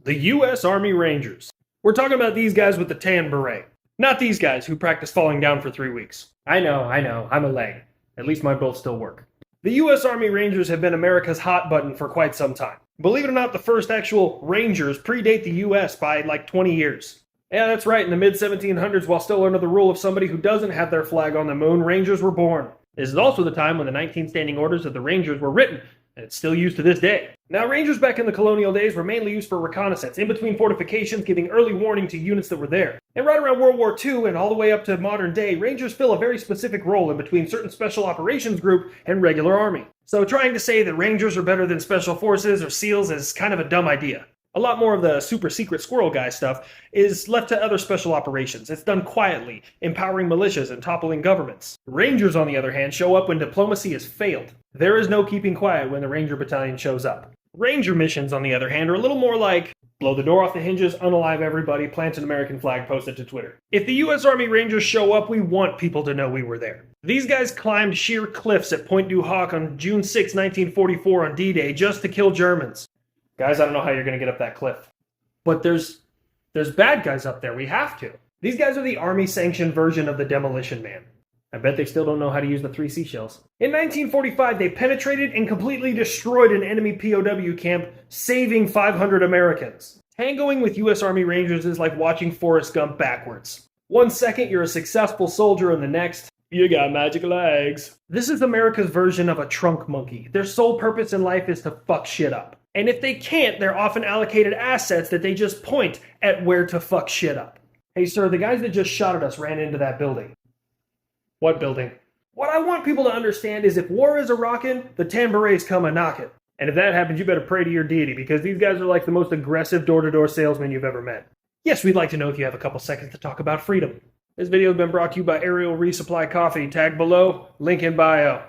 The U.S. Army Rangers. We're talking about these guys with the tan beret. Not these guys who practice falling down for 3 weeks. I know, I'm a leg. At least my bolts still work. The U.S. Army Rangers have been America's hot button for quite some time. Believe it or not, the first actual Rangers predate the U.S. by like 20 years. Yeah, that's right, in the mid-1700s, while still under the rule of somebody who doesn't have their flag on the moon, Rangers were born. This is also the time when the 19 standing orders of the Rangers were written, and it's still used to this day. Now, Rangers back in the colonial days were mainly used for reconnaissance, in between fortifications, giving early warning to units that were there. And right around World War II and all the way up to modern day, Rangers fill a very specific role in between certain special operations group and regular army. So trying to say that Rangers are better than special forces or SEALs is kind of a dumb idea. A lot more of the super secret squirrel guy stuff is left to other special operations. It's done quietly, empowering militias and toppling governments. Rangers, on the other hand, show up when diplomacy has failed. There is no keeping quiet when the Ranger Battalion shows up. Ranger missions, on the other hand, are a little more like blow the door off the hinges, unalive everybody, plant an American flag, post it to Twitter. If the U.S. Army Rangers show up, we want people to know we were there. These guys climbed sheer cliffs at Pointe du Hoc on June 6, 1944 on D-Day just to kill Germans. Guys, I don't know how you're going to get up that cliff. But there's bad guys up there. We have to. These guys are the Army-sanctioned version of the Demolition Man. I bet they still don't know how to use the 3 seashells. In 1945, they penetrated and completely destroyed an enemy POW camp, saving 500 Americans. Tangoing with U.S. Army Rangers is like watching Forrest Gump backwards. 1 second, you're a successful soldier, and the next, you got magic legs. This is America's version of a trunk monkey. Their sole purpose in life is to fuck shit up. And if they can't, they're often allocated assets that they just point at where to fuck shit up. Hey sir, the guys that just shot at us ran into that building. What building? What I want people to understand is if war is a-rockin', the tan berets come a-knockin'. And if that happens, you better pray to your deity, because these guys are like the most aggressive door-to-door salesmen you've ever met. Yes, we'd like to know if you have a couple seconds to talk about freedom. This video has been brought to you by Ariel Resupply Coffee. Tag below, link in bio.